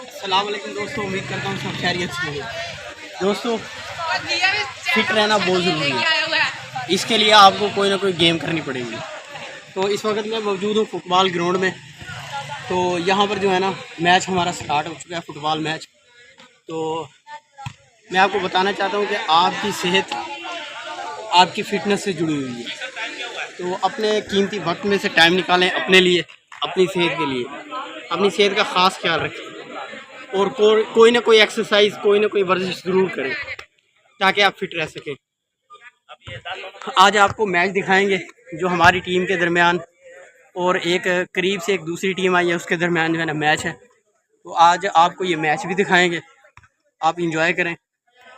अस्सलाम वालेकुम दोस्तों, उम्मीद करता हूँ सब खैरियत से होंगे। दोस्तों, फिट रहना बहुत ज़रूरी है। इसके लिए आपको कोई ना कोई गेम करनी पड़ेगी। तो इस वक्त मैं मौजूद हूँ फुटबॉल ग्राउंड में। तो यहाँ पर जो है ना, मैच हमारा स्टार्ट हो चुका है, फुटबॉल मैच। तो मैं आपको बताना चाहता हूँ कि आपकी सेहत आपकी फ़िटनेस से जुड़ी हुई है। तो अपने कीमती वक्त में से टाइम निकालें अपने लिए, अपनी सेहत के लिए। अपनी सेहत का ख़ास ख्याल रखें और कोई ना कोई एक्सरसाइज, कोई ना कोई वर्जिश ज़रूर करें ताकि आप फिट रह सकें। आज आपको मैच दिखाएंगे जो हमारी टीम के दरमियान और एक करीब से एक दूसरी टीम आई है, उसके दरमियान जो है ना मैच है। तो आज आपको ये मैच भी दिखाएंगे, आप इंजॉय करें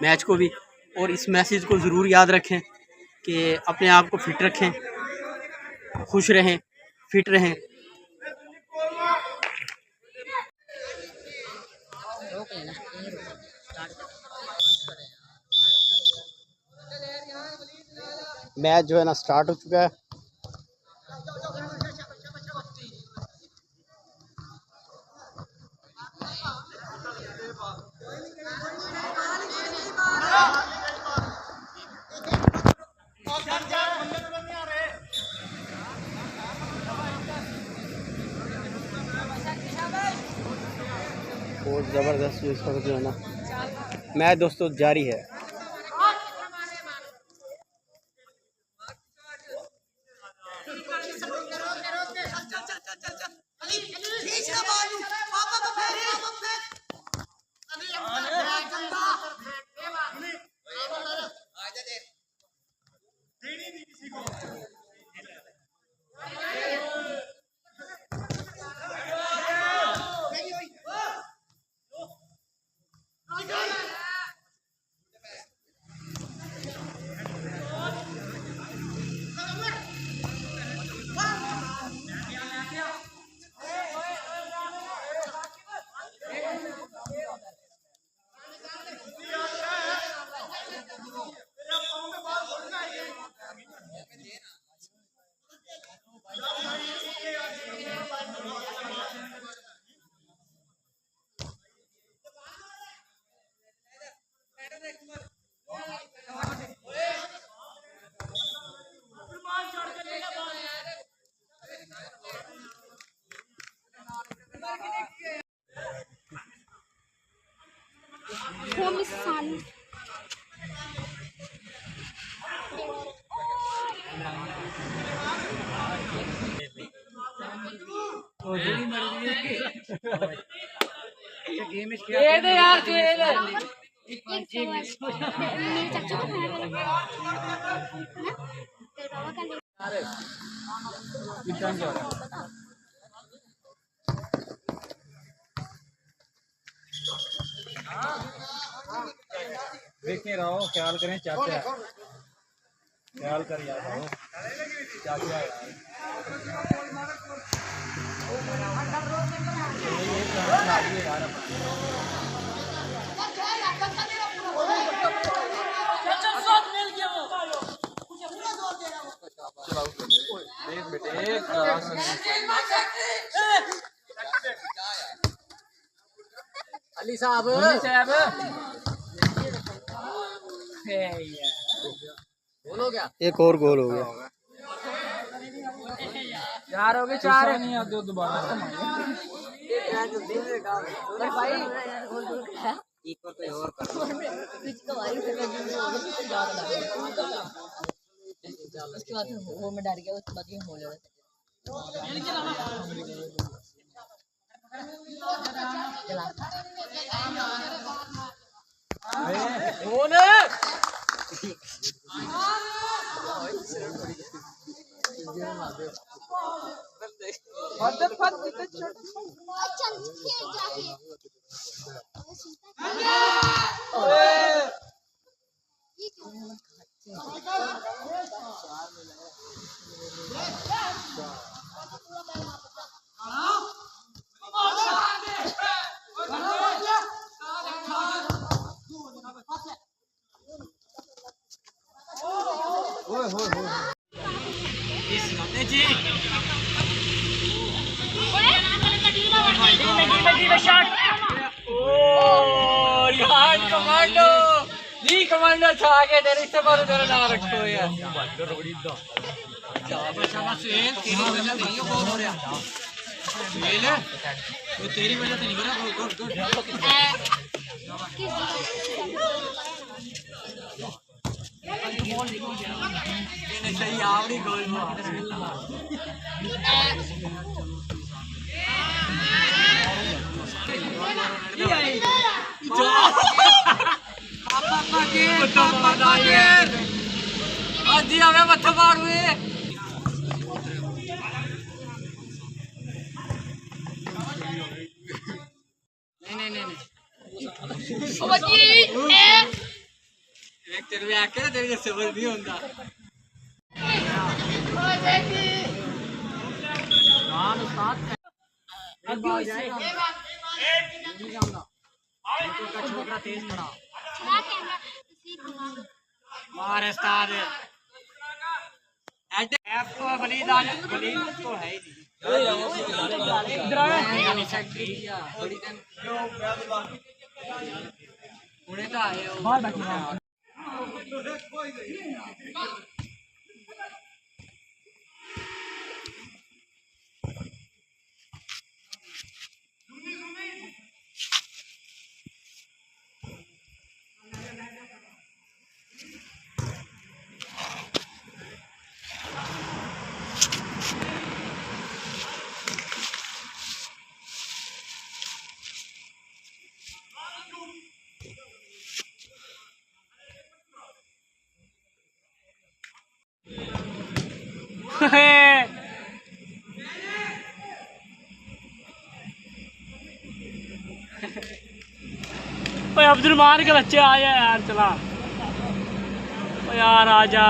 मैच को भी। और इस मैसेज को ज़रूर याद रखें कि अपने आप को फिट रखें, खुश रहें, फिट रहें। मैच जो है ना स्टार्ट हो चुका है। बहुत ज़बरदस्त इस वक्त जो है ना मैच दोस्तों जारी है। देखे रहो, ख्याल करें चाचा, ख्याल कर यार रहो चाचा यार। अली साहब गोल हो गया, एक और गोल हो गया। चार हो गए, चार नहीं दो दोबारा उसके बाद वो मैं डर गया, उसके बाद ये हो जाएगा। रिहान कमांडो जी कमांडो छा के तेरे से बार तेरा नाम रखो यार तेरी वजह से नहीं गिरा गुड गुड सही आवड़ी गोल जी हमें मत्था मार हुए नहीं एक तेरे में आके ना तेरे से सबर नहीं होता छोटा तेज खड़ा मार उस्ताद एफ को वलीद आज वलीद तो है ही नहीं इधर आ बड़ी दिन उन्हें तो आए बाहर बैठो अब्दुल मान के बच्चे आ जा यार चला यार आजा